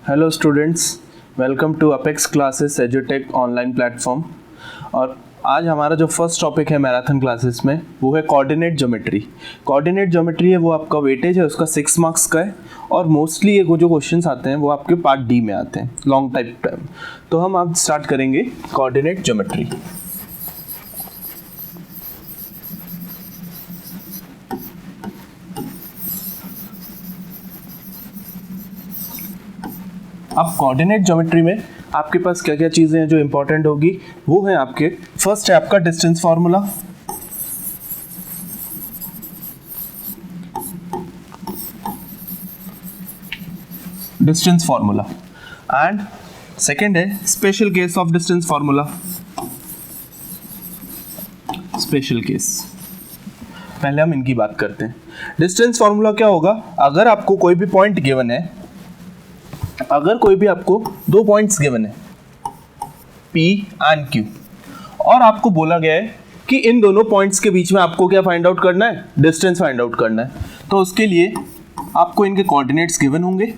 Hello students, welcome to Apex Classes एजुटेक online platform. और आज हमारा जो फर्स्ट टॉपिक है मैराथन क्लासेस में वो है कोऑर्डिनेट ज्योमेट्री। कोऑर्डिनेट ज्योमेट्री है वो आपका वेटेज है उसका 6 मार्क्स का है और मोस्टली ये जो क्वेश्चंस आते हैं वो आपके पार्ट डी में आते हैं, लॉन्ग टाइम। तो हम आज स्टार्ट करेंगे कोऑर्डिनेट ज्योमेट्री। अब कोऑर्डिनेट ज्योमेट्री में आपके पास क्या क्या चीज़ें हैं जो इंपॉर्टेंट होगी वो है आपके, फर्स्ट है आपका डिस्टेंस फार्मूला, एंड सेकंड है special case of distance formula. Special case पहले हम इनकी बात करते हैं। डिस्टेंस फार्मूला क्या होगा, अगर आपको कोई भी पॉइंट गिवन है, अगर कोई भी आपको दो पॉइंट्स गिवन है P एंड Q और आपको बोला गया है कि इन दोनों पॉइंट्स के बीच में आपको क्या फाइंड आउट करना है, डिस्टेंस फाइंड आउट करना है, तो उसके लिए आपको इनके कोऑर्डिनेट्स गिवन होंगे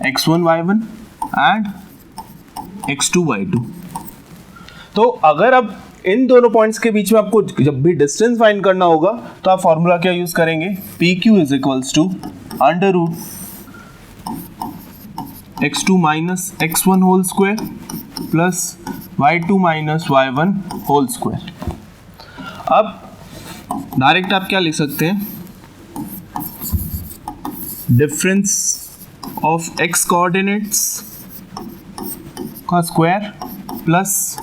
x1 y1 and x2 y2। तो अगर अब इन दोनों पॉइंट्स के बीच में आपको जब भी डिस्टेंस फाइंड करना होगा तो आप फॉर्मूला क्या यूज करेंगे, PQ is equals to under root x2 minus x1 whole square plus y2 minus y1 whole square. अब डायरेक्ट आप क्या लिख सकते हैं, डिफरेंस ऑफ x कोऑर्डिनेट्स का square plus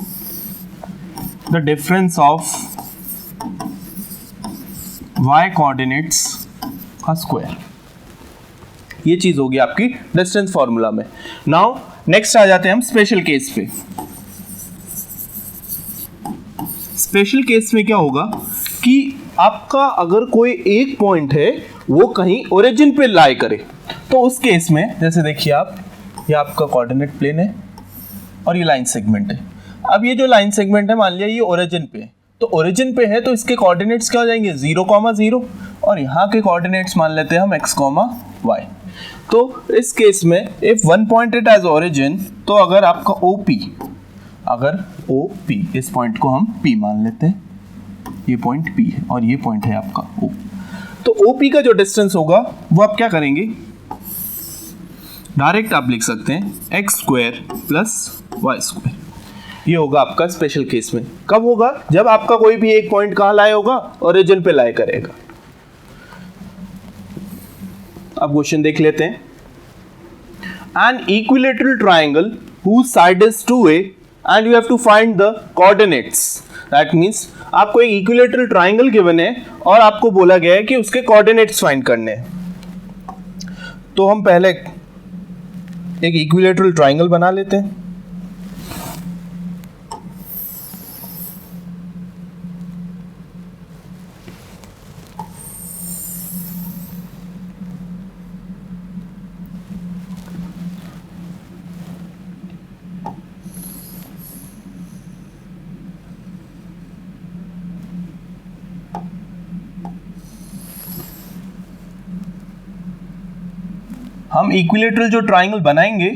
the difference of y coordinates का स्क्वायर। ये चीज होगी आपकी डिस्टेंस फार्मूला में। नाउ नेक्स्ट आ जाते हैं हम स्पेशल केस पे। स्पेशल केस में क्या होगा कि आपका अगर कोई एक पॉइंट है वो कहीं ओरिजिन पे लाई करे, तो उस केस में जैसे देखिए आप, ये आपका कोऑर्डिनेट प्लेन है और ये लाइन सेगमेंट है। अब ये जो लाइन सेगमेंट है मान लिया ये ओरिजिन पे है, तो ओरिजिन पे है तो इसके कोऑर्डिनेट्स क्या हो जाएंगे 0,0 और यहाँ के कोऑर्डिनेट्स मान लेते हैं हम x, y। तो इस केस में if one point it as origin, तो अगर आपका OP इस पॉइंट को हम P मान लेते हैं, ये पॉइंट P है और ये पॉइंट है आपका O, तो OP का जो डिस्टेंस होगा वो आप क्या करेंगे, डायरेक्ट आप लिख सकते हैं x square plus y square. ये होगा आपका स्पेशल केस में। कब होगा, जब आपका कोई भी एक पॉइंट कहाँ लाए होगा, ओरिजिन पे लाए करेगा। अब क्वेश्चन देख लेते हैं। An equilateral triangle whose side is 2a and you have to find the coordinates. That means आपको एक equilateral triangle given है और आपको बोला गया है कि उसके coordinates find करने हैं। तो हम पहले एक equilateral triangle बना लेते हैं। हम इक्विलेटरल जो ट्राइंगल बनाएंगे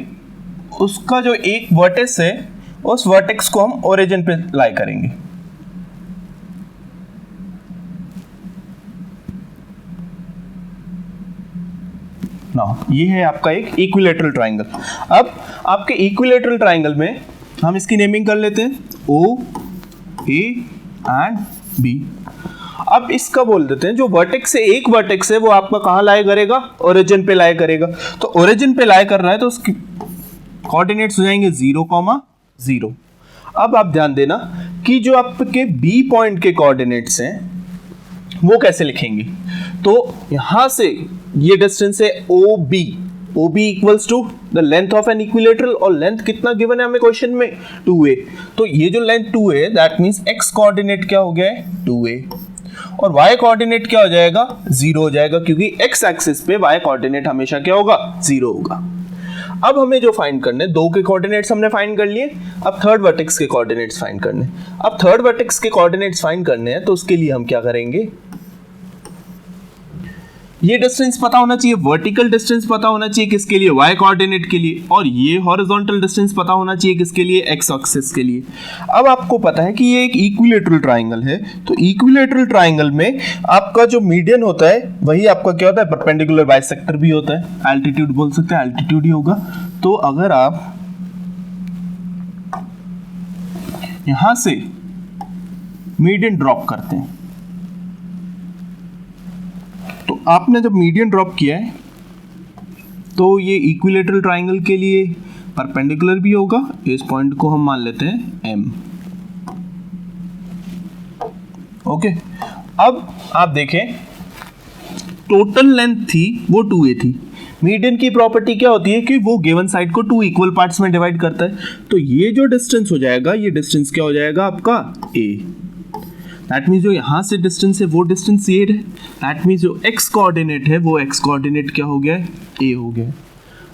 उसका जो एक वर्टेक्स है उस वर्टेक्स को हम ओरिजिन पे लाई करेंगे। ना ये है आपका एक इक्विलेटरल ट्राइंगल। अब आपके इक्विलेटरल ट्राइंगल में हम इसकी नेमिंग कर लेते हैं O, A एंड B। अब इसका बोल देते हैं जो वर्टेक्स से एक वर्टेक्स है वो आपका कहाँ लाए करेगा, ओरिजिन पे लाए करेगा। तो ओरिजिन पे लाए कर रहा है तो उसकी कोऑर्डिनेट्स हो जाएंगे 0,0। अब आप ध्यान देना कि जो आपके B पॉइंट के कोऑर्डिनेट्स हैं वो कैसे लिखेंगे। तो यहां से ये डिस्टेंस है OB equals to the length of an equilateral, और लेंथ कितना गिवन है हमें क्वेश्चन में 2a। तो ये जो लेंथ 2a है दैट मींस x कोऑर्डिनेट क्या हो गया है 2a और y कोऑर्डिनेट क्या हो जाएगा 0 हो जाएगा, क्योंकि x एक्सिस पे y कोऑर्डिनेट हमेशा क्या होगा 0 होगा। अब हमें जो फाइंड करने, दो के कोऑर्डिनेट्स हमने फाइंड कर लिए, अब थर्ड वर्टेक्स के कोऑर्डिनेट्स फाइंड करने। अब थर्ड वर्टेक्स के कोऑर्डिनेट्स फाइंड करने हैं तो उसके लिए हम क्या करेंगे, ये डिस्टेंस पता होना चाहिए, वर्टिकल डिस्टेंस पता होना चाहिए किसके लिए, y कोऑर्डिनेट के लिए, और ये हॉरिजॉन्टल डिस्टेंस पता होना चाहिए किसके लिए, x एक्सिस के लिए। अब आपको पता है कि ये एक इक्विलेटरल ट्राइंगल है, तो इक्विलेटरल ट्राइंगल में आपका जो मीडियन होता है वही आपका क्या होता है, परपेंडिकुलर बाइसेक्टर भी होता है, एल्टीट्यूड बोल सकते हैं, एल्टीट्यूड ही होगा। तो अगर आप यहां से मीडियन ड्रॉप करते हैं, तो आपने जब मीडियन ड्रॉप किया है तो ये इक्विलेटरल ट्राइंगल के लिए परपेंडिकुलर भी होगा, इस पॉइंट को हम मान लेते हैं M। ओके, अब आप देखें टोटल लेंथ थी वो 2a थी। मीडियन की प्रॉपर्टी क्या होती है कि वो गिवन साइड को 2 इक्वल पार्ट्स में डिवाइड करता है, तो ये जो डिस्टेंस हो जाएगा, ये डिस्टेंस क्या हो जाएगा आपका a। दैट मीन्स जो यहाँ से डिस्टेंस है वो डिस्टेंस ये है, दैट मीन्स जो x कोऑर्डिनेट है वो x कोऑर्डिनेट क्या हो गया है, a हो गया।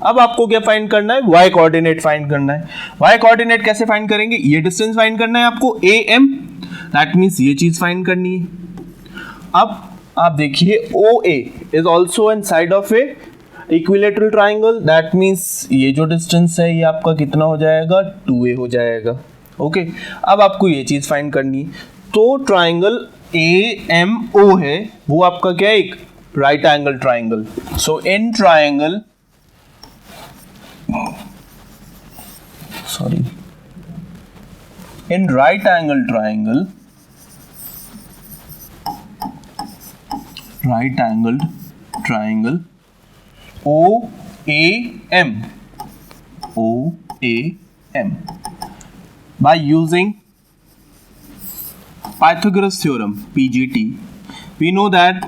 अब आपको क्या फाइंड करना है, y कोऑर्डिनेट फाइंड करना है। y कोऑर्डिनेट कैसे फाइंड करेंगे, ये डिस्टेंस फाइंड करना है आपको am, दैट मीन्स ये चीज फाइंड करनी है। अब आप देखिए OA is also an side of A equilateral triangle, that means ये जो डिस्टेंस है ये आपका कितना हो जाएगा, 2a हो जाएगा। ओके, अब आपको ये चीज फाइंड करनी है। तो ट्राइंगल AMO है वो आपका क्या है, एक right angle triangle. So in triangle in right angle triangle, right angle triangle OAM by using Pythagoras theorem PGT, we know that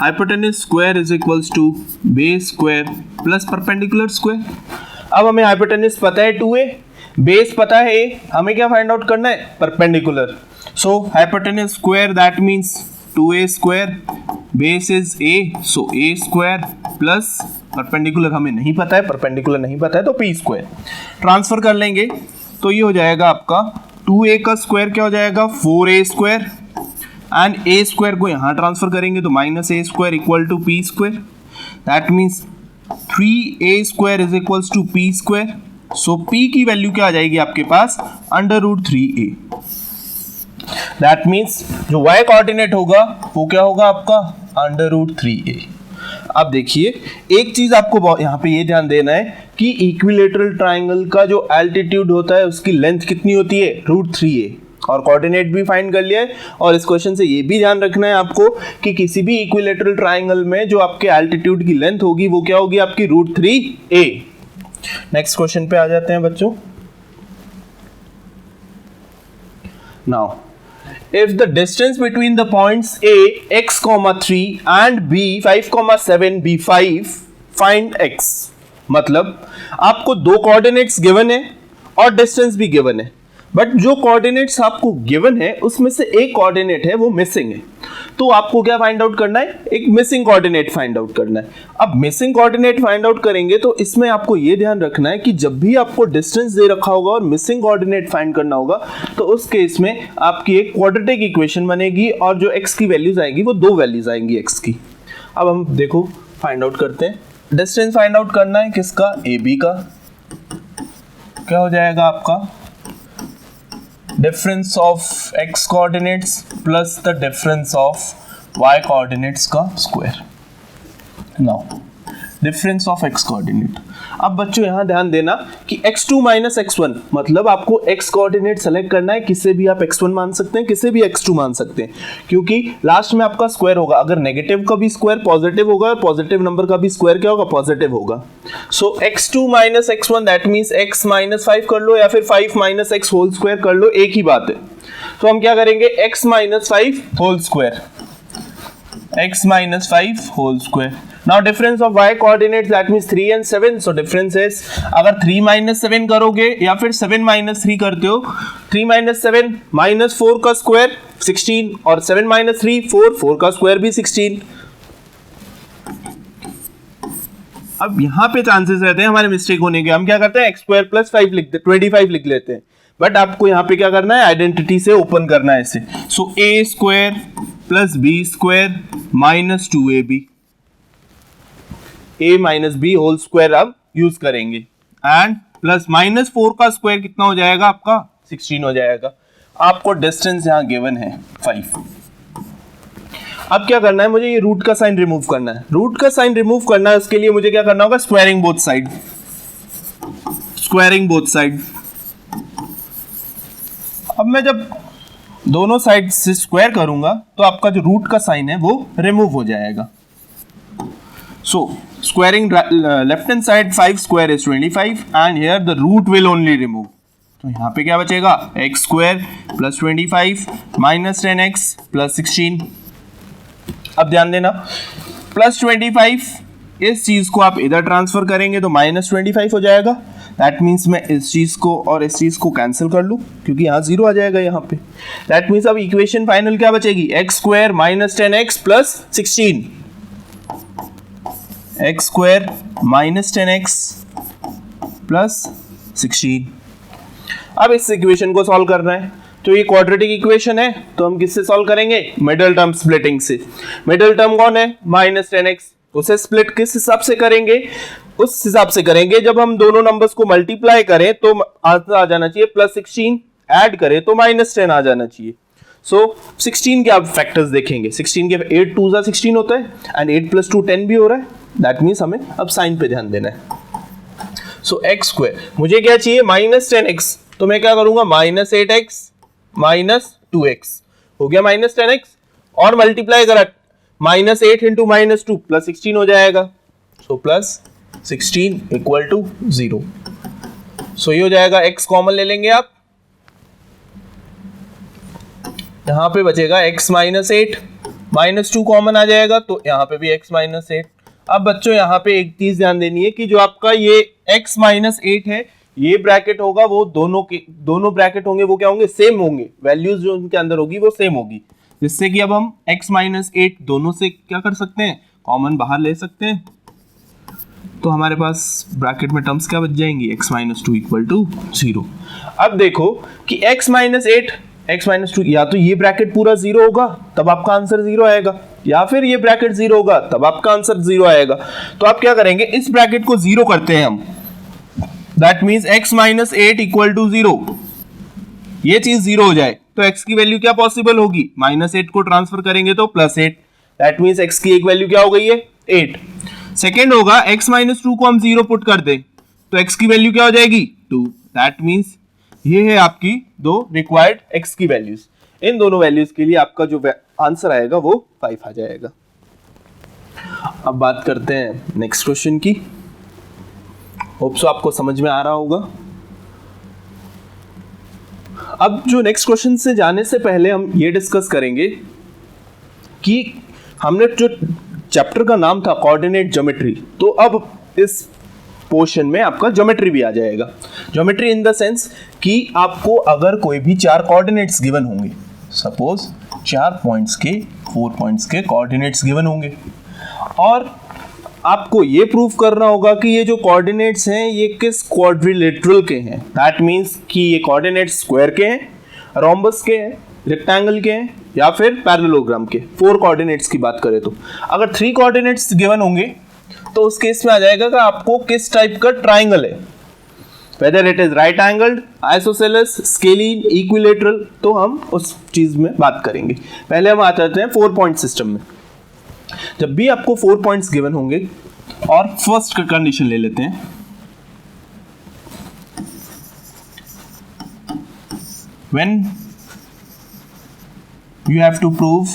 hypotenuse square is equals to base square plus perpendicular square। अब हमें hypotenuse पता है 2a, base पता है a, हमें क्या find out करना है, perpendicular। So hypotenuse square that means 2a square, base is a, so a square plus perpendicular हमें नहीं पता है, perpendicular नहीं पता है तो p square। ट्रांसफर कर लेंगे तो ये हो जाएगा आपका 2a का स्क्वायर क्या हो जाएगा, 4a square, and a square को यहाँ ट्रांसफर करेंगे तो minus a square equal to p square, that means 3a square is equals to p square. So p की वैल्यू क्या आ जाएगी आपके पास, √3a। दैट मीन्स जो y कोऑर्डिनेट होगा वो क्या होगा आपका, √3a। अब देखिए एक चीज आपको यहाँ पे ये ध्यान देना है कि इक्विलेटरल ट्राइंगल का जो एल्टीट्यूड होता है उसकी लेंथ कितनी होती है, √3a, और कोऑर्डिनेट भी फाइंड कर लिया है। और इस क्वेश्चन से ये भी ध्यान रखना है आपको कि किसी भी इक्विलेटरल ट्राइंगल में जो आपके एल्टीट्यूड की लेंथ होगी वो क्या होगी आपकी, √3a। नेक्स्ट क्वेश्चन पे आ जाते हैं बच्चों। Now if the distance between the points A x, 3 and B 5, 7 B 5, find x। मतलब आपको दो कोऑर्डिनेट्स गिवन है और डिस्टेंस भी गिवन है, बट जो कोऑर्डिनेट्स आपको गिवन है उसमें से एक कोऑर्डिनेट है वो मिसिंग है, तो आपको क्या फाइंड आउट करना है, एक मिसिंग कोऑर्डिनेट फाइंड आउट करना है। अब मिसिंग कोऑर्डिनेट फाइंड आउट करेंगे तो इसमें आपको ये ध्यान रखना है कि जब भी आपको डिस्टेंस दे रखा होगा और मिसिंग कोऑर्डिनेट फाइंड करना होगा तो उस केस में आपकी एक क्वाड्रेटिक इक्वेशन बनेगी और जो x की वैल्यूज आएंगी वो दो वैल्यूज आएंगी x की। अब हम देखो फाइंड आउट करते हैं, डिस्टेंस फाइंड आउट करना है किसका, AB का। क्या हो जाएगा आपका, difference of x coordinates plus the difference of y coordinates का square. Now difference of x coordinate. अब बच्चों यहाँ ध्यान देना कि x2 माइनस x1 मतलब आपको x कोऑर्डिनेट सेलेक्ट करना है, किसे भी आप x1 मान सकते हैं, किसे भी x2 मान सकते हैं, क्योंकि लास्ट में आपका स्क्वायर होगा। अगर नेगेटिव का भी स्क्वायर पॉजिटिव होगा और पॉजिटिव नंबर का भी स्क्वायर क्या होगा, पॉजिटिव होगा। सो x2 minus x1 that means x minus 5 कर लो या फिर 5 माइनस x होल स्क्वायर कर लो, एक ही बात है। तो हम क्या करेंगे, x minus 5 whole square, x minus 5 whole square. Now difference of y coordinates that means 3 and 7. So difference is अगर 3 minus 7 करोगे या फिर 7 minus 3 करते हो, 3 minus 7 minus 4 का स्क्वायर 16 और 7 minus 3 4 का स्क्वायर भी 16। अब यहाँ पे चांसेस रहते हैं हमारे मिस्टेक होने के, हम क्या करते हैं x स्क्वायर प्लस 5 लिखते हैं, 25 लिख लेते हैं, बट आपको यहाँ पे क्या करना है, आइडेंटिटी से ओपन करना है इसे। So a square plus b square minus 2ab, a minus B whole square अब यूज करेंगे एंड प्लस माइनस 4 का स्क्वायर कितना हो जाएगा आपका 16 हो जाएगा। आपको डिस्टेंस यहाँ गिवन है 5। अब क्या करना है, मुझे ये रूट का साइन रिमूव करना है। रूट का साइन रिमूव करना है, उसके लिए मुझे क्या करना होगा, squaring both side, squaring both side. अब मैं जब दोनों साइड से स्क्वायर करूंगा तो आपका जो रूट का साइन है वो रिमूव हो जाएगा। So squaring left hand side 5 square is 25 and here the root will only remove. तो यहाँ पे क्या बचेगा, x square plus 25 minus 10x plus 16। अब ध्यान देना, प्लस 25 इस चीज को आप इधर ट्रांसफर करेंगे तो माइनस 25 हो जाएगा। दैट मीन्स मैं इस चीज को और इस चीज को कैंसिल कर लूं क्योंकि यहाँ 0 आ जाएगा यहाँ पे। दैट मीन्स अब इक्वेशन फाइनल क्या बचेगी, x square minus 10x plus 16, x square minus 10x plus 16। अब इस इक्वेशन को सॉल्व करना है, तो ये क्वाड्रेटिक इक्वेशन है तो हम किससे सॉल्व करेंगे, मिडिल टर्म स्प्लिटिंग से। मिडिल टर्म कौन है, माइनस 10x, उसे स्प्लिट किस हिसाब से करेंगे, उस हिसाब से करेंगे जब हम दोनों नंबर्स को मल्टीप्लाई करें तो आंसर आ जाना चाहिए प्लस 16, ऐड करें तो माइनस 10 आ जाना चाहिए। सो 16 के आप फैक्टर्स देखेंगे, 16 के 8 2 16 होता है एंड 8 प्लस 2 10 भी हो रहा है। दैट मीन्स हमें अब साइन पे ध्यान देना है। सो एक्स स्क्वायर मुझे क्या चाहिए, माइनस 10x, तो मैं क्या करूंगा, माइनस 8x माइनस 2x हो गया माइनस 10x, और मल्टीप्लाई करा माइनस 8 इंटू माइनस 2 प्लस 16 हो जाएगा। So plus 16 equal to 0। So ये हो जाएगा, x कॉमन ले लेंगे आप, यहां पे बचेगा x माइनस 8, माइनस 2 कॉमन आ जाएगा तो यहां पे भी x माइनस 8। अब बच्चों यहाँ पे एक चीज ध्यान देनी है कि जो आपका ये x माइनस 8 है, ये ब्रैकेट होगा वो दोनों ब्रैकेट होंगे वो क्या होंगे, सेम होंगे, वैल्यूज जो उनके अंदर होगी वो सेम होगी, जिससे कि अब हम x माइनस 8 दोनों से क्या कर सकते हैं, कॉमन बाहर ले सकते हैं। तो हमारे पास ब्रैकेट में टर्म्स क्या बच जाएंगी, x माइनस 2 इक्वल टू 0। अब देखो कि x माइनस 8 x माइनस 2, या तो ये ब्रैकेट पूरा 0 होगा तब आपका आंसर 0 आएगा, या फिर ये ब्रैकेट 0 होगा तब आपका आंसर 0 आएगा। तो आप क्या करेंगे, इस ब्रैकेट को 0 करते हैं हम, that means x minus 8 equal to 0, ये चीज 0 हो जाए तो x की वैल्यू क्या पॉसिबल होगी, माइनस 8 को ट्रांसफर करेंगे तो प्लस 8, दैट मीन्स x की एक वैल्यू क्या हो गई है, 8। सेकेंड होगा x माइनस 2 को हम 0 पुट कर दें तो x की वैल्यू क्या हो जाएगी, 2। दैट मीन्स ये है आपकी दो रिक्वायर्ड x की वैल्यूज। इन दोनों वैल्यूज के लिए आपका जो आंसर आएगा वो 5 आ जाएगा। अब बात करते हैं नेक्स्ट क्वेश्चन की। होप सो आपको समझ में आ रहा होगा। अब जो नेक्स्ट क्वेश्चन से जाने से पहले हम ये डिस्कस करेंगे कि हमने जो चैप्टर का नाम था कोऑर्डिनेट ज्योमेट्री, तो अब इस पोर्शन में आपका ज्योमेट्री भी आ जाएगा। ज्योमेट्री इन द सेंस कि आपको अगर कोई भी 4 कोऑर्डिनेट्स गिवन होंगे, सपोज 4 पॉइंट्स के 4 पॉइंट्स के कोऑर्डिनेट्स गिवन होंगे, और आपको ये प्रूव करना होगा कि ये जो कोऑर्डिनेट्स हैं ये किस क्वाड्रिलेटरल के हैं। दैट मीन्स कि ये कोऑर्डिनेट्स स्क्वायर के हैं, रोम्बस के हैं, रेक्टेंगल के हैं, या फिर पैरेललोग्राम के। 4 कोऑर्डिनेट्स की बात करें तो अगर 3 कोऑर्डिनेट्स गिवन होंगे तो उस केस में आ जाएगा कि आपको किस टाइप का ट्राइंगल है, whether it is right angled, isosceles, scalene, equilateral. तो हम उस चीज में बात करेंगे। पहले हम आ जाते हैं 4 पॉइंट सिस्टम में। जब भी आपको 4 पॉइंट्स गिवन होंगे, और फर्स्ट कंडीशन ले लेते हैं, when you have to prove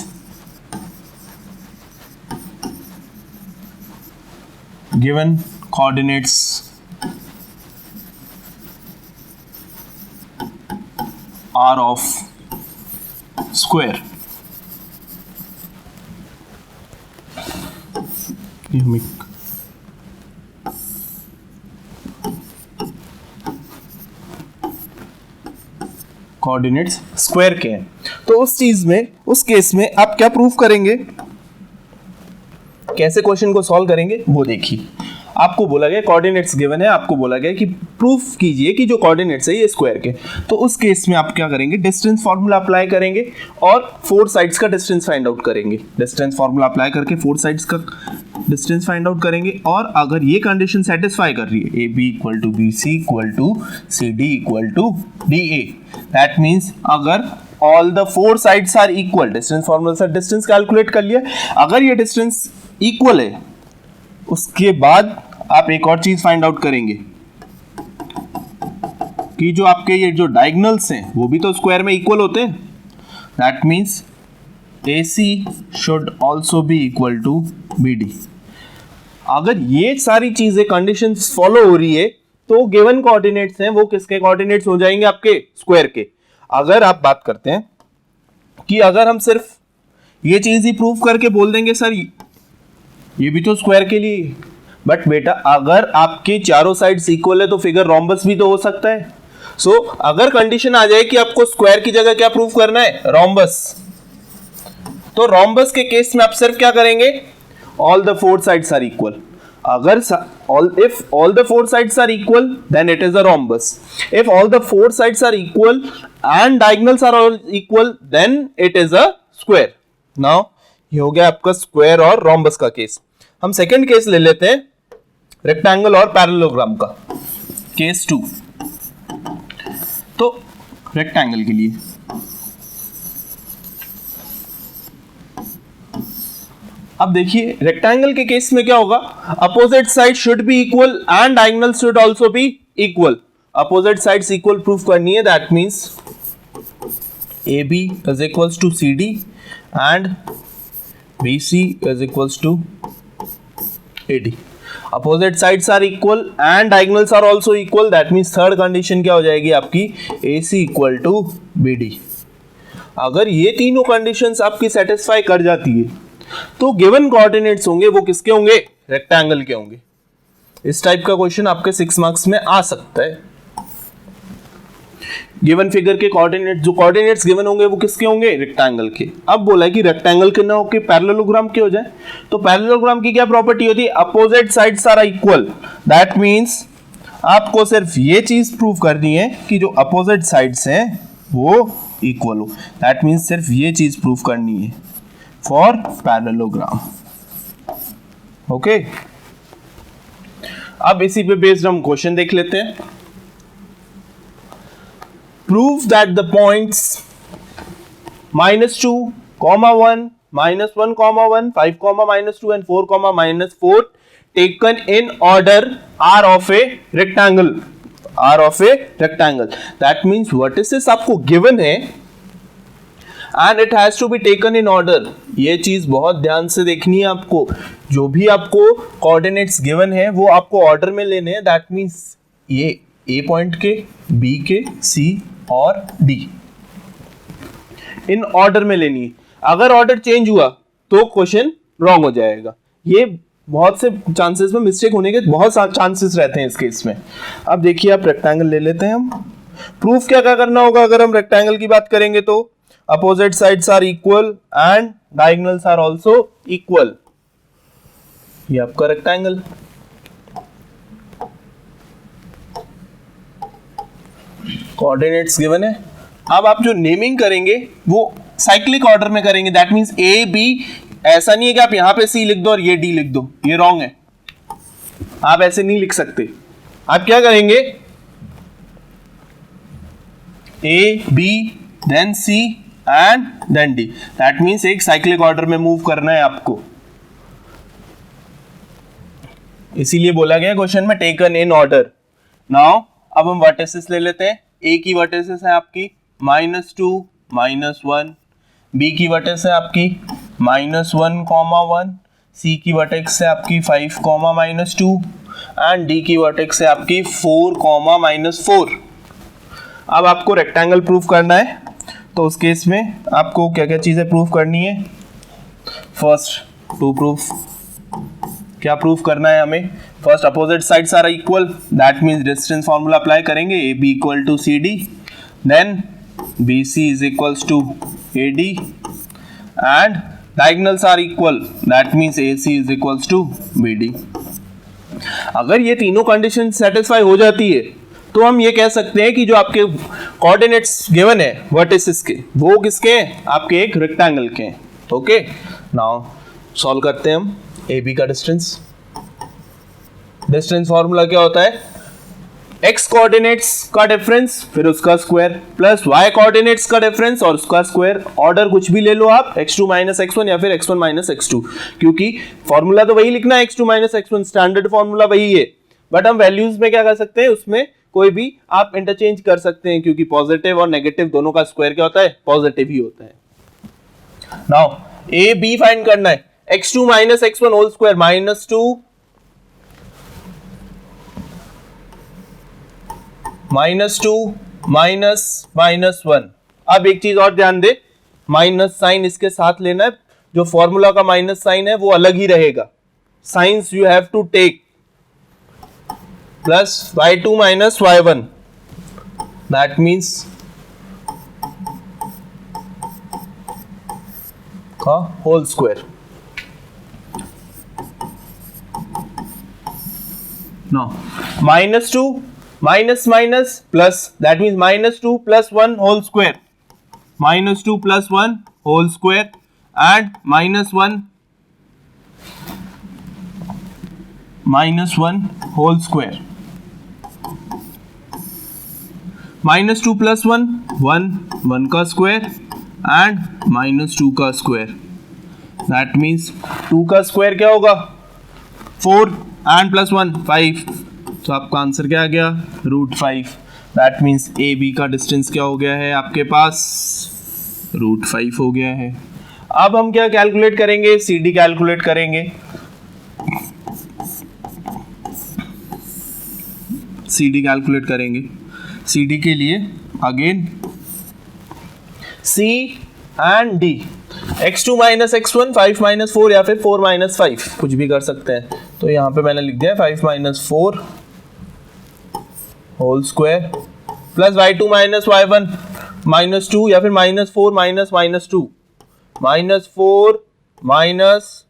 given coordinates are of square, coordinates square के हैं, तो उस चीज में, उस केस में आप क्या प्रूफ करेंगे, कैसे क्वेश्चन को सॉल्व करेंगे वो देखिए। आपको बोला गया कोऑर्डिनेट्स गिवन है, आपको बोला गया कि प्रूफ कीजिए कि जो कोऑर्डिनेट्स है ये स्क्वायर के। तो उस केस में आप क्या करेंगे, डिस्टेंस फार्मूला अप्लाई करेंगे और फोर साइड्स का डिस्टेंस फाइंड आउट करेंगे। डिस्टेंस फार्मूला अप्लाई करके फोर साइड्स का डिस्टेंस फाइंड आउट करेंगे, और अगर ये कंडीशन सेटिस्फाई कर रही है, A B equal to B C equal to C D equal to D A, that means अगर all the four sides are equal, distance formula से डिस्टेंस कैलकुलेट कर लिया, अगर ये डिस्टेंस इक्वल है उसके बाद आप एक और चीज फाइंड आउट करेंगे कि जो आपके ये जो डायगोनल्स हैं वो भी तो स्क्वायर में इक्वल होते हैं। That means AC should also be equal to BD। अगर ये सारी चीजें कंडीशंस फॉलो हो रही है तो गिवन कोऑर्डिनेट्स हैं वो किसके कोऑर्डिनेट्स हो जाएंगे, आपके स्क्वायर के। अगर आप बात करते हैं कि अगर हम सिर्फ ये चीज ही प्रूव करके बोल देंगे सर ये भी तो स्क्वायर के लिए, बट बेटा अगर आपके चारों साइड्स इक्वल है तो फिगर रोम्बस भी तो हो सकता है। सो अगर कंडीशन आ जाए कि आपको स्क्वायर की जगह क्या प्रूव करना है, रोम्बस, तो रोम्बस के केस में आप सिर्फ क्या करेंगे, all the four sides are equal. अगर if all the four sides are equal then it is a rhombus. If all the four sides are equal and diagonals are all equal then it is a square. Now ये हो गया आपका square और rhombus का case. हम second case ले लेते हैं रेक्टेंगल और पैरेललोग्राम का, केस 2। तो रेक्टेंगल के लिए अब देखिए, रेक्टेंगल के केस में क्या होगा, opposite side should be equal and diagonal should also be equal. Opposite sides equal proof करनी है, that means AB is equals to CD and BC is equals to AD. Opposite sides are equal and diagonals are also equal. That means third condition क्या हो जाएगी आपकी, AC equal to BD। अगर ये तीनों conditions आपकी satisfy कर जाती है तो गिवन कोऑर्डिनेट्स होंगे वो किसके होंगे, रेक्टेंगल के होंगे। इस टाइप का क्वेश्चन आपके 6 मार्क्स में आ सकता है। गिवन फिगर के कोऑर्डिनेट, जो कोऑर्डिनेट्स गिवन होंगे वो किसके होंगे, रेक्टेंगल के। अब बोला है कि रेक्टेंगल के ना होके पैरेललोग्राम के हो जाए, तो पैरेललोग्राम की क्या प्रॉपर्टी होती है, opposite sides are equal. That means आपको सिर्फ ये चीज प्रूव करनी है कि जो अपोजिट साइड्स हैं वो इक्वल हो। दैट मींस सिर्फ ये चीज प्रूव करनी है फॉर पैरेललोग्राम। ओके, अब इसी पे बेस्ड हम क्वेश्चन देख लेते हैं। Prove that the points -2, -1, -1, -1, 5, -2 and 4, -4 taken in order are of a rectangle. Are of a rectangle. That means vertices आपको given है and it has to be taken in order. ये चीज बहुत ध्यान से देखनी है आपको। जो भी आपको coordinates given है वो आपको order में लेने हैं। That means ये A पॉइंट के, B के, C और D इन ऑर्डर में लेनी है। अगर ऑर्डर चेंज हुआ तो क्वेश्चन रॉन्ग हो जाएगा। ये बहुत से चांसेस में मिस्टेक होने के बहुत चांसेस रहते हैं इस केस में। अब देखिए, आप रेक्टेंगल ले लेते हैं हम। प्रूफ क्या क्या करना होगा अगर हम रेक्टेंगल की बात करेंगे तो, opposite sides are equal and diagonals are also equal. ये आपका रेक्टेंगल। कोऑर्डिनेट्स गिवन है। अब आप जो नेमिंग करेंगे वो साइक्लिक ऑर्डर में करेंगे। दैट मींस ए बी, ऐसा नहीं है कि आप यहां पे सी लिख दो और ये डी लिख दो, ये रॉन्ग है। आप ऐसे नहीं लिख सकते। आप क्या करेंगे, A B then C and then D. That means एक साइक्लिक ऑर्डर में मूव करना है आपको। इसीलिए बोला गया क्वेश्चन में टेकन इन ऑर्डर। नाउ अब हम वर्टिसेस ले लेते हैं। ए की वर्टिसेस है आपकी -2, -1, बी की वर्टेक्स है आपकी -1, सी की वर्टेक्स है आपकी 5, -2 एंड डी की वर्टेक्स है आपकी 4, -4। अब आपको रेक्टेंगल प्रूफ करना है, तो उस केस में आपको क्या क्या चीज़ें प्रूफ करनी है। फर्स्ट टू प्रूफ, क्या प्रूफ करना है हमें। First, opposite sides are equal, that means distance formula apply करेंगे, A B equal to C D, then B C is equals to A D and diagonals are equal, that means AC is equals to BD. अगर ये तीनों condition satisfy हो जाती है तो हम ये कह सकते हैं कि जो आपके कोऑर्डिनेट्स गिवन है वर्टिसेस के, वो किसके हैं, आपके एक रेक्टेंगल के हैं। ओके, नाउ सॉल्व करते हैं हम ए बी का डिस्टेंस। डिस्टेंस फॉर्मूला क्या होता है, x कोऑर्डिनेट्स का डिफरेंस फिर उसका स्क्वायर प्लस y कोऑर्डिनेट्स का डिफरेंस और उसका स्क्वायर। ऑर्डर कुछ भी ले लो आप, x2 माइनस x1 या फिर x1 माइनस x2, क्योंकि फॉर्मूला तो वही लिखना है x2 minus x1, standard formula वही है, बट हम वैल्यूज में क्या कर सकते हैं, उसमें कोई भी आप इंटरचेंज कर सकते हैं, क्योंकि पॉजिटिव और नेगेटिव दोनों का स्क्वायर क्या होता है, पॉजिटिव ही होता है। नाउ ए बी फाइंड करना है, x2 minus x1 whole square minus 2 minus 2 minus minus 1। अब एक चीज और ध्यान दे, माइनस साइन इसके साथ लेना है, जो फॉर्मूला का माइनस साइन है वो अलग ही रहेगा, since you have to take, plus y2 minus y1, that means का whole square. No minus 2 minus minus plus, that means minus 2 plus 1 whole square, minus 2 plus 1 whole square and minus 1 whole square, minus 2 plus 1 1 का square and minus 2 का square, that means 2 का square क्या होगा 4 and plus 1 5, तो आपका answer क्या आ गया √5। That means A B का डिस्टेंस क्या हो गया है आपके पास, √5 हो गया है। अब हम क्या कैलकुलेट करेंगे, सी डी कैलकुलेट करेंगे। सी डी कैलकुलेट करेंगे, सी डी के लिए again C and D, x2 minus x1 5 minus 4 या फिर 4 माइनस 5, कुछ भी कर सकते हैं। तो यहाँ पे मैंने लिख दिया 5 minus 4 whole square plus y2 minus y1 minus 2 या फिर minus 4 minus minus 2, minus 4 minus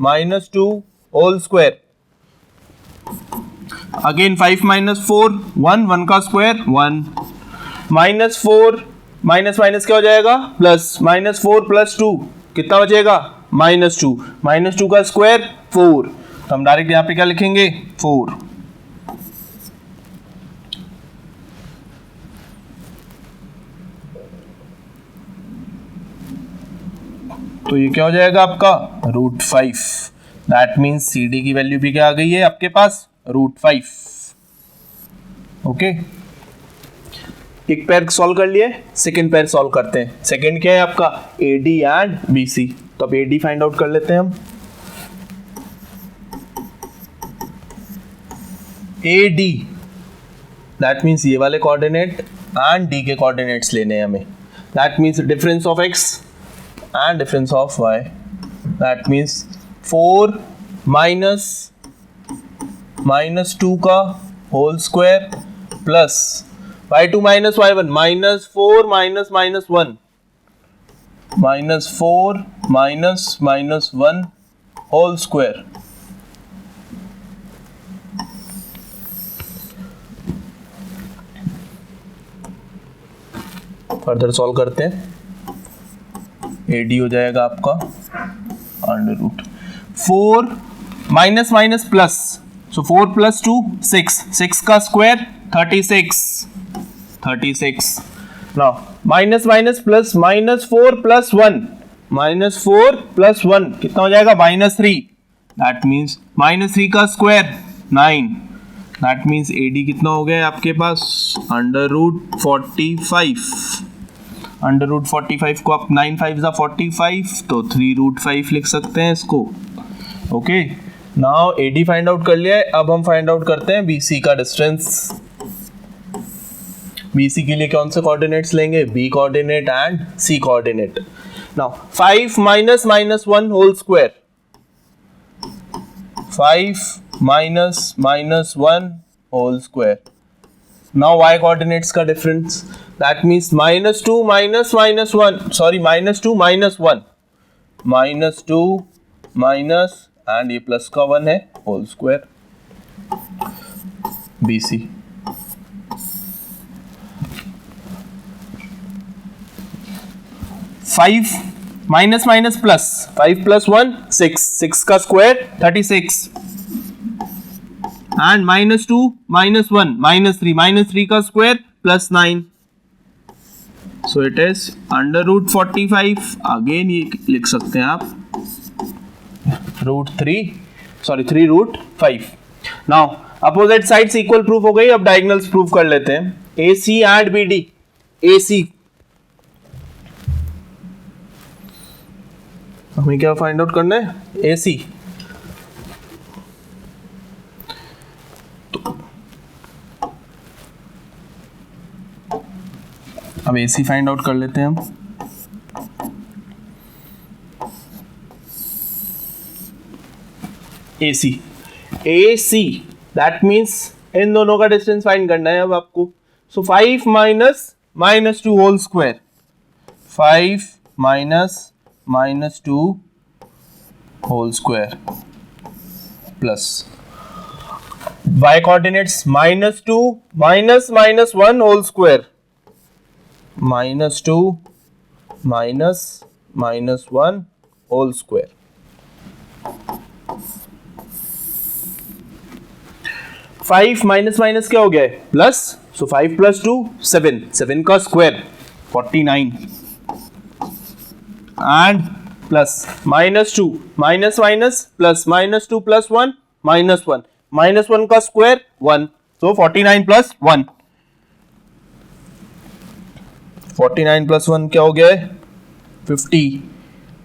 minus 2 whole square, again 5 minus 4 1 का स्क्वायर 1, माइनस 4 माइनस माइनस क्या हो जाएगा प्लस, माइनस 4 प्लस 2 कितना बचेगा माइनस 2, माइनस 2 का स्क्वायर 4, तो हम डायरेक्ट यहाँ पे क्या लिखेंगे 4। तो ये क्या हो जाएगा आपका √5, दैट मीन्स सी डी की वैल्यू भी क्या आ गई है आपके पास √5। ओके, एक पैर सॉल्व कर लिए, सेकंड पैर सॉल्व करते हैं। सेकंड क्या है आपका A D and B C, तो अब ए डी फाइंड आउट कर लेते हैं हम। ए डी दैट मीन्स ये वाले कोऑर्डिनेट एंड डी के कोऑर्डिनेट्स लेने हैं हमें, that means difference of x and difference of y, that means 4 minus 2 का whole square plus y2 minus y1 minus 4 minus minus 1 minus 4 minus minus 1 whole square, further solve करते हैं। A D हो जाएगा आपका √4 minus minus plus, सो 4 plus 2 6 का square 36। Now minus minus plus, minus 4 plus 1 कितना हो जाएगा -3, दैट मीन्स -3 का square 9, that means A D कितना हो गया आपके पास √45। √45 को आप 9 5 45, तो 3√5 लिख सकते हैं इसको। Okay, now A D find out कर लिया है, अब हम फाइंड आउट करते हैं बी सी का डिस्टेंस। बी सी के लिए कौन से कोऑर्डिनेट्स लेंगे, B coordinate and C coordinate. Now 5 minus minus 1 whole square, 5 minus minus 1 whole square. Now y coordinates का difference, that means -2 minus minus 1, sorry -2 minus 1, -2 minus and ये plus का 1 है whole square, BC। Five minus minus plus, 5 + 1 6, 6 का square 36 and -2 -1 -3 का square +9, so it is √45। Again ये लिख सकते हैं आप √3 now opposite sides equal proof हो गई। अब डायगोनल्स प्रूफ कर लेते हैं। AC एंड BD, AC हमें क्या फाइंड आउट करना है? AC। अब AC फाइंड आउट कर लेते हैं हम। AC दैट मीन्स इन दोनों का डिस्टेंस फाइंड करना है अब आपको। So 5 - -2 whole square, 5 - -2 whole square plus y coordinates -2 -1 whole square, -2 -1 whole square. Five minus minus क्या हो गया है? प्लस, सो 5 + 2 7, 7 का square 49 and plus -2 minus minus plus -2 + 1 -1 -1 का स्क्वायर 1, सो 49 + 1, 49 + 1 क्या हो गया है? 50,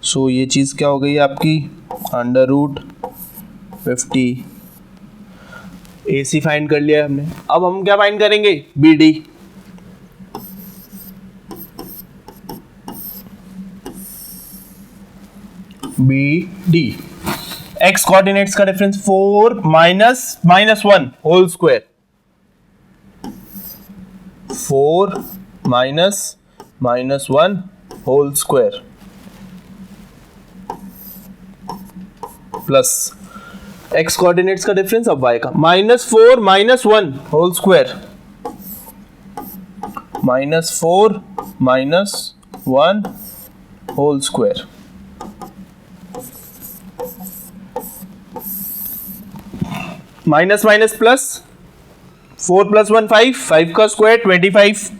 सो ये चीज क्या हो गई आपकी? √50। AC फाइंड कर लिया हमने। अब हम क्या फाइंड करेंगे? BD। X कोऑर्डिनेट्स का difference 4 -1 whole square, 4 -1 whole square plus x coordinates का डिफरेंस अब y का -4 -1 whole square, -4 -1 whole square minus minus plus, 4 + 1 5, 5 का स्क्वायर 25,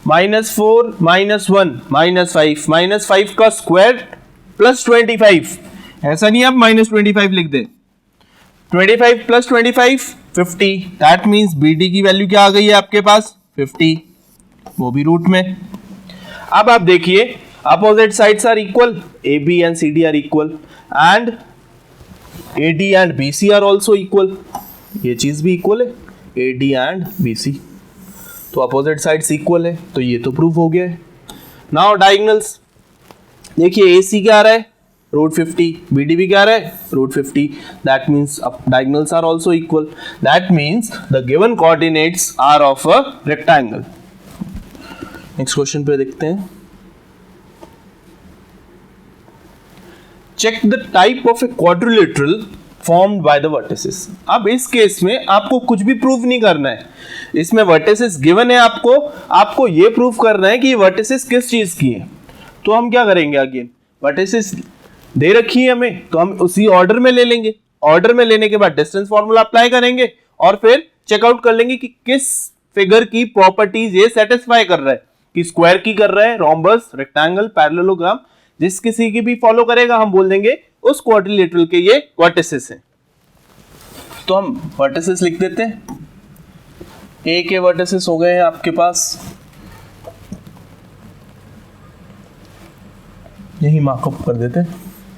-4 -1 -5, -5 का स्क्वायर +25। ऐसा नहीं आप -25 लिख दें। 25 + 25 50, दैट मीन्स BD की वैल्यू क्या आ गई है आपके पास? 50, वो भी रूट में। अब आप देखिए opposite sides are equal, AB and CD are equal and AD and BC are also equal. ये चीज भी इक्वल है, AD एंड BC, तो अपोजिट साइड्स इक्वल है, तो ये तो प्रूफ हो गया है। नाउ डायगोनल्स देखिए, AC क्या आ रहा है? √50, BD भी क्या आ रहा है? √50, that means diagonals are also equal, that means the given coordinates are of a rectangle. Next question पे देखते हैं। Check the type of a quadrilateral formed by the vertices. अब इस केस में आपको कुछ भी प्रूव नहीं करना है, इसमें वर्टिसेस गिवन है, आपको ये प्रूव करना है कि ये वर्टिसेस किस चीज की है। तो हम क्या करेंगे? अगेन वर्टिसेस दे रखी है हमें, तो हम उसी ऑर्डर में ले लेंगे। ऑर्डर में लेने के बाद डिस्टेंस फॉर्मूला अप्लाई करेंगे और फिर चेकआउट कर लेंगे कि किस फिगर की प्रॉपर्टीज ये सेटिस्फाई कर रहा है, कि स्क्वायर की कर रहा है, रोम्बस, रेक्टेंगल, पैरेललोग्राम, जिस किसी की भी फॉलो करेगा हम बोल देंगे उस क्वाड्रिलेटरल के ये वर्टिसेस हैं। तो हम वर्टिसेस लिख देते हैं। ए के वर्टिसेस हो गए हैं आपके पास, यही मार्कअप कर देते हैं।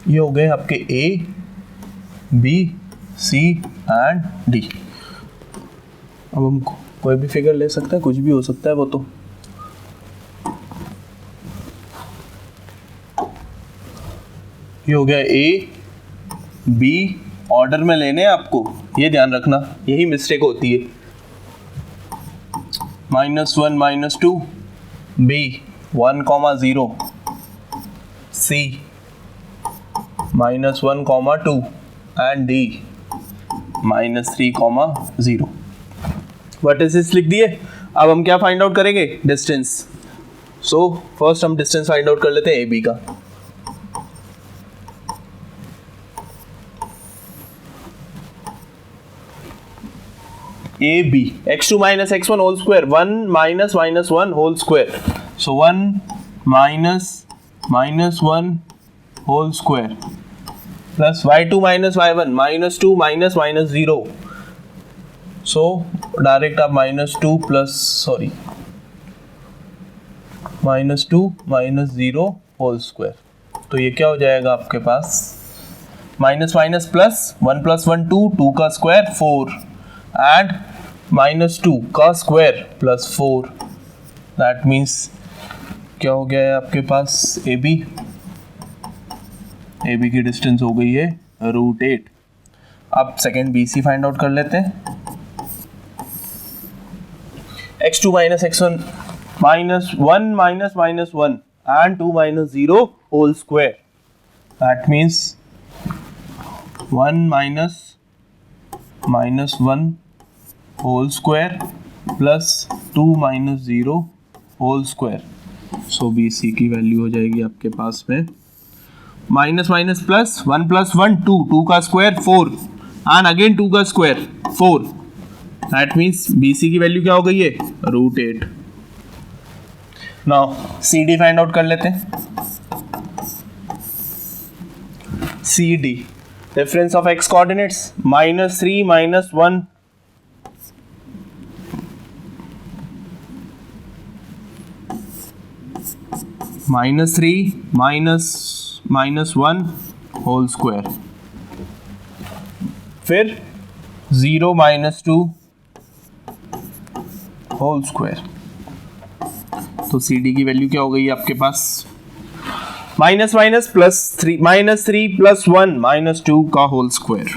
ये हो गए आपके A, B, C and D। अब हम कोई भी फिगर ले सकते हैं, कुछ भी हो सकता है वो तो। ये हो गया A, B, ऑर्डर में लेने आपको, ये ध्यान रखना, यही मिस्टेक होती है। -1 -2, B 1, 0, C -1, -2 and D -3, -0। Vertices लिख दिए। अब हम क्या फाइंड आउट करेंगे? डिस्टेंस। सो फर्स्ट हम डिस्टेंस फाइंड आउट कर लेते हैं AB का। AB x2 minus x1 whole square, 1 minus minus 1 whole square. So 1 minus minus 1 whole square plus y2 minus y1 minus 2 minus minus 0. So direct आप -2 plus -2 minus 0 whole square. तो ये क्या हो जाएगा आपके पास? माइनस माइनस प्लस 1 plus 1 2, 2 का square 4 and -2 का स्क्वायर प्लस 4। दैट मीन्स क्या हो गया है आपके पास? AB की डिस्टेंस हो गई है √8। अब सेकेंड BC फाइंड आउट कर लेते हैं। x2 minus x1 -1 minus minus 1 and 2 minus 0 whole square. That means 1 minus minus 1 whole square plus 2 minus 0 whole square. So BC की वैल्यू हो जाएगी आपके पास में माइनस माइनस प्लस 1 plus 1 2, 2 का स्क्वायर 4 एंड अगेन 2 का स्क्वायर 4। दैट मीन्स BC की value क्या हो गई है? √8। नाउ CD फाइंड आउट कर लेते हैं। CD difference of x coordinates -3 -1 -3 -1 whole square, फिर 0 -2 होल स्क्वायर। तो CD की वैल्यू क्या हो गई आपके पास? माइनस माइनस प्लस 3 -3 plus 1 -2 का होल स्क्वायर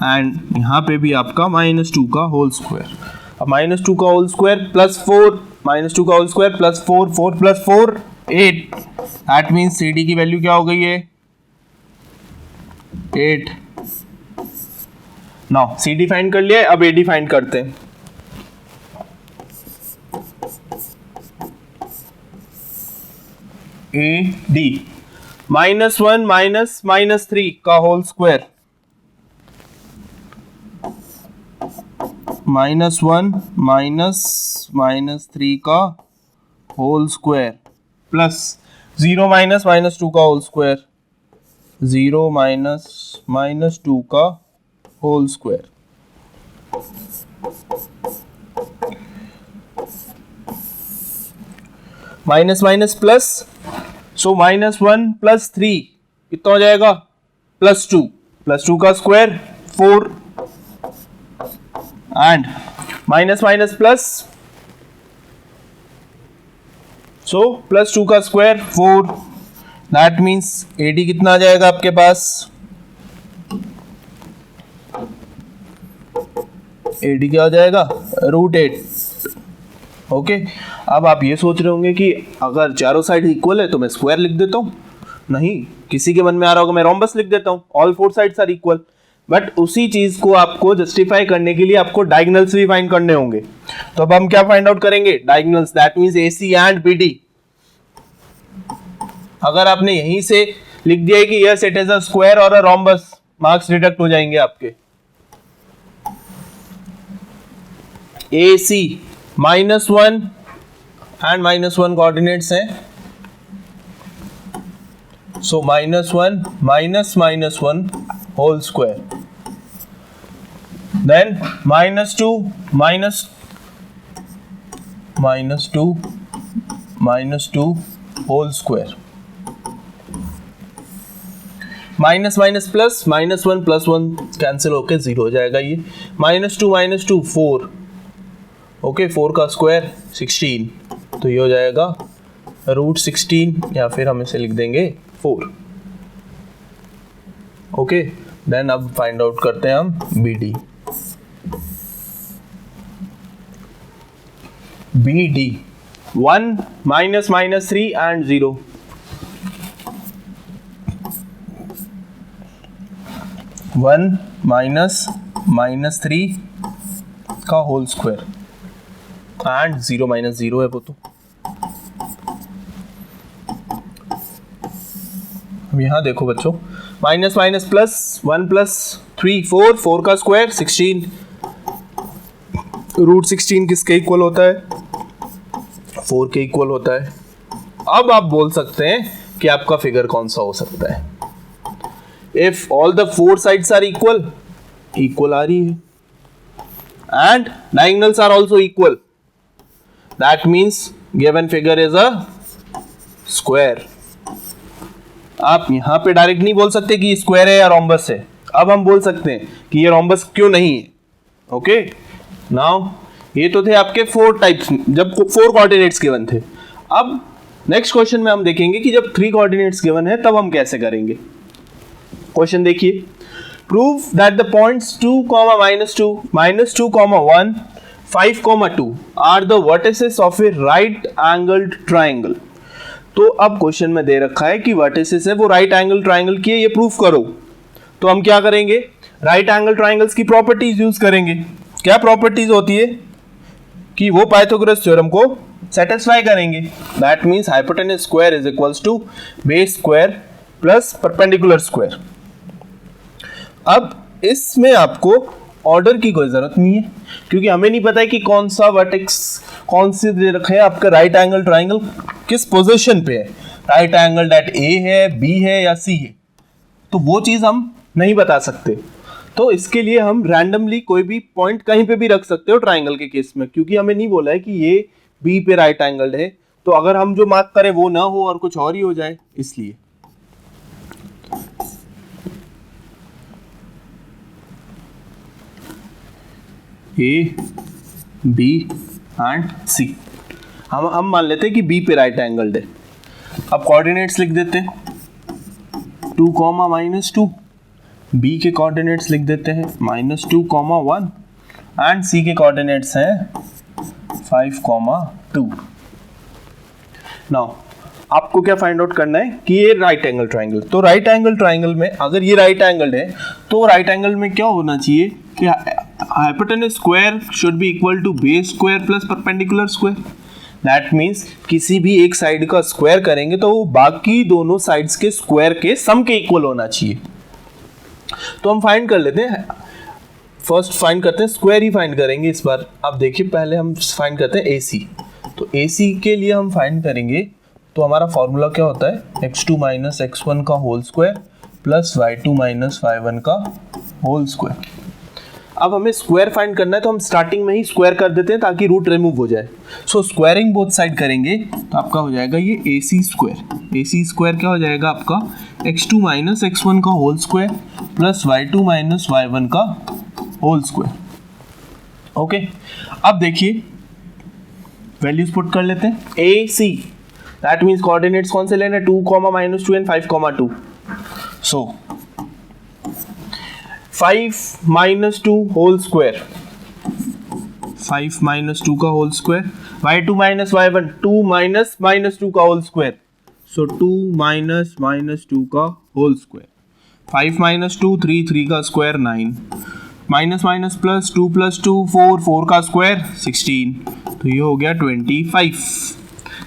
एंड यहाँ पे भी आपका -2 का होल स्क्वायर। अब -2 का होल स्क्वायर प्लस 4 -2 का whole square plus 4 4 plus 4 8। That means CD की वैल्यू क्या हो गई है? 8। नाउ CD फाइंड कर लिया, अब AD फाइंड करते हैं। AD -1 -3 का होल स्क्वायर -1 -3 का होल स्क्वायर प्लस 0 -2 का होल स्क्वायर 0 -2 का whole square. Minus minus plus, so -1 plus 3 कितना हो जाएगा? +2 का square 4 and minus minus plus, so +2 का स्क्वायर 4। दैट मीन्स AD कितना आ जाएगा आपके पास? AD क्या हो जाएगा? √8। ओके अब आप ये सोच रहे होंगे कि अगर चारों साइड इक्वल है तो मैं स्क्वायर लिख देता हूँ। नहीं, किसी के मन में आ रहा होगा मैं रोम्बस लिख देता हूँ, all 4 sides are equal. But उसी चीज को आपको जस्टिफाई करने के लिए आपको डायगोनल्स भी फाइंड करने होंगे। तो अब हम क्या फाइंड आउट करेंगे? Diagonals. That means AC and BD। अगर आपने यहीं से लिख दिया है कि yes it is a square और अ रोम्बस, मार्क्स डिडक्ट हो जाएंगे आपके। AC -1 एंड -1 कोऑर्डिनेट्स हैं, so -1 -1 whole square, then -2 whole square, minus minus plus -1 plus 1 cancel होके 0 हो जाएगा। ये -2 4, ओके 4 का स्क्वायर 16, तो ये हो जाएगा √16 या फिर हम इसे लिख देंगे 4। ओके देन अब फाइंड आउट करते हैं हम BD। BD 1 -3 and 0। 1 माइनस -3 का होल स्क्वायर एंड 0 माइनस 0 है वो तो। अब यहाँ देखो बच्चों, माइनस माइनस प्लस 1 प्लस 3 4, 4 का स्क्वायर 16, रूट 16 किसके इक्वल होता है? 4 के इक्वल होता है। अब आप बोल सकते हैं कि आपका फिगर कौन सा हो सकता है। If all the 4 sides are equal, equal आ रही है, and diagonals are also equal, that means given figure is a square. आप यहां पे डायरेक्ट नहीं बोल सकते कि ये स्क्वायर है या रोम्बस है। अब हम बोल सकते हैं कि ये रोम्बस क्यों नहीं है। ओके, नाउ ये तो थे आपके 4 टाइप्स जब 4 कोऑर्डिनेट्स गिवन थे। अब नेक्स्ट क्वेश्चन में हम देखेंगे कि जब 3 कोऑर्डिनेट्स गिवन है तब हम कैसे करेंगे। क्वेश्चन देखिए, prove that the points 2, -2, -2, 1, 5, 2 are the vertices of a right angled triangle. तो अब क्वेश्चन में दे रखा है कि वर्टिसेस है वो राइट एंगल ट्राइंगल की है, ये प्रूफ करो। तो हम क्या करेंगे, राइट एंगल ट्राइंगल्स की प्रॉपर्टीज यूज करेंगे। क्या प्रॉपर्टीज होती है कि वो पाइथागोरस थ्योरम को सेटिस्फाई करेंगे। That means hypotenuse square is equals to base square plus perpendicular square. अब इसमें आपको ऑर्डर की कोई जरूरत नहीं है, क्योंकि हमें नहीं पता है कि कौन सा वर्टेक्स कौन से दे रखा है आपका राइट एंगल ट्राइंगल किस पोजीशन पे है। राइट एंगल डेट ए है, बी है या सी है, तो वो चीज हम नहीं बता सकते। तो इसके लिए हम रैंडमली कोई भी पॉइंट कहीं पे भी रख सकते हो ट्राइंगल के केस में, क्योंकि हमें नहीं बोला है कि ये बी पे राइट एंगल है। तो अगर हम जो मार्क करें वो ना हो और कुछ और ही हो जाए, इसलिए ए, बी एंड सी हम मान लेते हैं कि बी पे राइट एंगल्ड है। अब कोऑर्डिनेट्स लिख देते हैं 2, -2, बी के कोऑर्डिनेट्स लिख देते हैं -2, 1 एंड सी के कोऑर्डिनेट्स हैं 5, 2। नाउ आपको क्या फाइंड आउट करना है कि ये राइट एंगल ट्राइंगल। तो राइट एंगल ट्राइंगल में अगर ये राइट एंगल है तो राइट एंगल में क्या होना चाहिए कि hypotenuse square should be equal to base square plus perpendicular square. That means किसी भी एक साइड का स्क्वायर करेंगे तो वो बाकी दोनों साइड्स के स्क्वायर के सम के इक्वल होना चाहिए। तो हम फाइंड कर लेते हैं, फर्स्ट फाइंड करते हैं स्क्वायर ही फाइंड करेंगे इस बार। अब देखिए पहले हम फाइंड करते हैं AC। तो AC के लिए हम फाइंड करेंगे तो हमारा फॉर्मूला क्या होता है, x2 - x1 का whole square plus y2 - y1 का होल स्क्वायर। अब हमें स्क्वायर फाइंड करना है तो हम स्टार्टिंग में ही स्क्वायर कर देते हैं ताकि रूट रिमूव हो जाए। सो स्क्वायरिंग बोथ साइड करेंगे तो आपका हो जाएगा ये AC स्क्वायर। AC स्क्वायर क्या हो जाएगा आपका, x2 - x1 का whole square plus y2 - y1 का होल स्क्वायर। ओके, अब देखिए वैल्यूज पुट कर लेते हैं। AC दैट मींस कोऑर्डिनेट्स कौन से लेने, 2, -2 एंड 5, 2। सो 5 - 2 होल स्क्वायर, 5 - 2 का होल स्क्वायर, y2 - y1 2 - -2 का होल स्क्वायर, सो 2 - 2 का होल स्क्वायर। 5 - 2 3 का स्क्वायर 9, माइनस प्लस 2 + 2 4 का स्क्वायर 16, तो ये हो गया 25।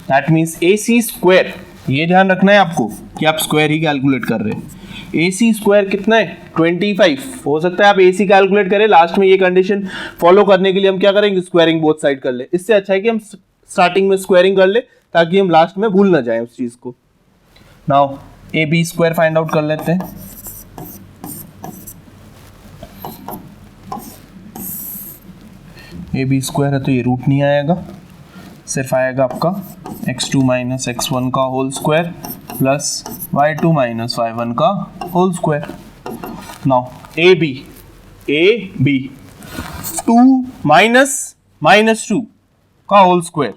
दैट मीन्स AC स्क्वायर, ये ध्यान रखना है आपको कि आप स्क्वायर ही कैलकुलेट कर रहे हैं। AC स्क्वायर कितना है, 25। हो सकता है आप AC कैलकुलेट करें, लास्ट में ये कंडीशन फॉलो करने के लिए हम क्या करेंगे, स्क्वायरिंग बोथ साइड कर ले। इससे अच्छा है कि हम स्टार्टिंग में स्क्वायरिंग कर ले ताकि हम लास्ट में भूल ना जाए उस चीज को। Now AB square find out कर लेते हैं। AB स्क्वायर है तो ये रूट नहीं आएगा, सिर्फ आएगा आपका x2 - x1 का whole square plus y2 - y1 का होल स्क्वायर। नाउ AB 2 -2 का होल स्क्वायर,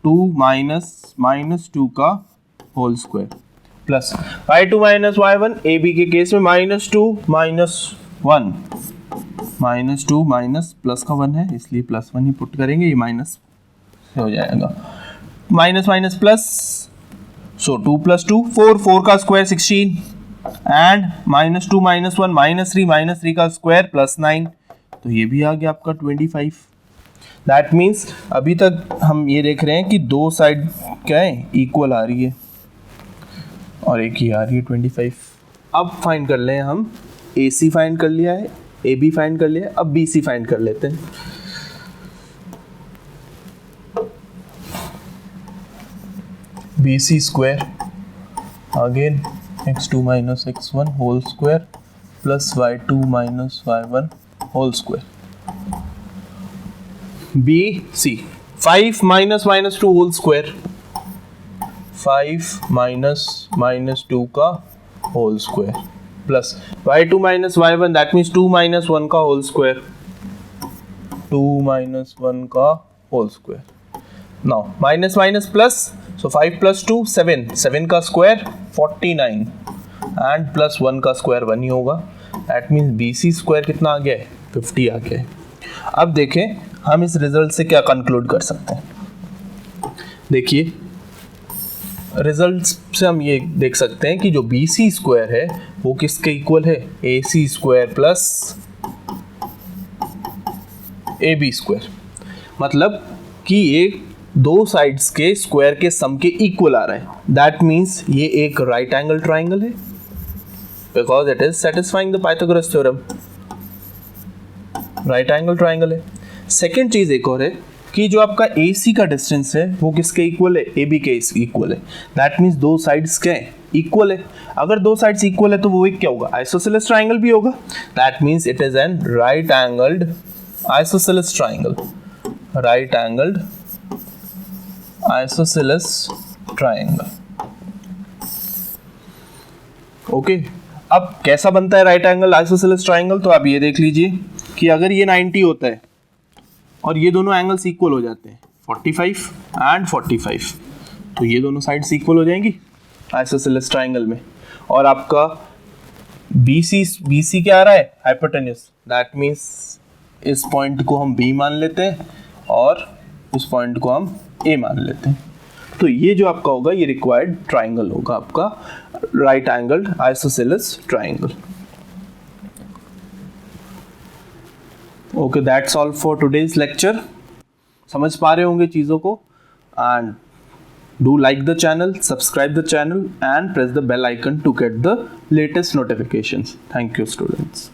2 -2 का whole square plus y2 - y1। AB के केस में -2 -1 -2 माइनस प्लस का 1 है इसलिए +1 ही पुट करेंगे, ये माइनस हो जाएगा, माइनस प्लस, सो 2 + 2 4 का स्क्वायर 16, एंड -2 -1 -3 का स्क्वायर +9, तो ये भी आ गया आपका 25। दैट मीन्स अभी तक हम ये देख रहे हैं कि दो साइड क्या है, इक्वल आ रही है और एक ही आ रही है 25। अब फाइंड कर लें हम, AC फाइंड कर लिया है, AB फाइंड कर लिया है, अब BC फाइंड कर लेते हैं। BC square again x2 - x1 whole square plus y2 - y1 whole square. BC 5 - -2 whole square, 5 - -2 का whole square plus y2 - y1 that means 2 - 1 का होल स्क्वायर, 2 - 1 का whole square. Now minus minus plus, so 5 + 2 7, 7 का square 49 and plus 1 का square 1 ही होगा। That means BC square कितना आ गया है, 50 आ गया है। अब देखें हम इस रिजल्ट से क्या कंक्लूड कर सकते हैं। देखिए रिजल्ट से हम ये देख सकते हैं कि जो BC स्क्वायर है वो किसके इक्वल है, AC square plus AB square. मतलब कि ये दो साइड्स के स्क्वायर के सम के इक्वल आ रहा है। दैट मीन्स ये एक राइट एंगल ट्राइंगल है because it is satisfying the Pythagoras theorem. Right angle triangle है। सेकेंड चीज एक और है कि जो आपका AC का डिस्टेंस है वो किसके इक्वल है, AB के इक्वल है। दैट मीन्स दो साइड्स क्या है, इक्वल है। अगर दो साइड्स इक्वल है तो वो एक क्या होगा, आइसोसेलेस ट्राइंगल भी होगा। That means it is an right angled isosceles triangle, right angled isosceles triangle. Okay, अब कैसा बनता है राइट एंगल आइसोसेलेस ट्राइंगल, तो आप ये देख लीजिए कि अगर ये 90 होता है और ये दोनों एंगल्स इक्वल हो जाते हैं 45 एंड 45, तो ये दोनों साइड्स इक्वल हो जाएंगी आइसोसेलेस ट्राइंगल में। और आपका BC क्या आ रहा है, हाइपोटेन्यूज। दैट मीन्स इस पॉइंट को हम B मान लेते हैं और इस पॉइंट को हम A मान लेते हैं। तो ये जो आपका होगा ये रिक्वायर्ड ट्राइंगल होगा आपका right angled isosceles triangle. Okay, that's all for today's lecture. समझ पा रहे होंगे चीज़ों को, and do like the channel, subscribe the channel and press the bell icon to get the latest notifications. Thank you students.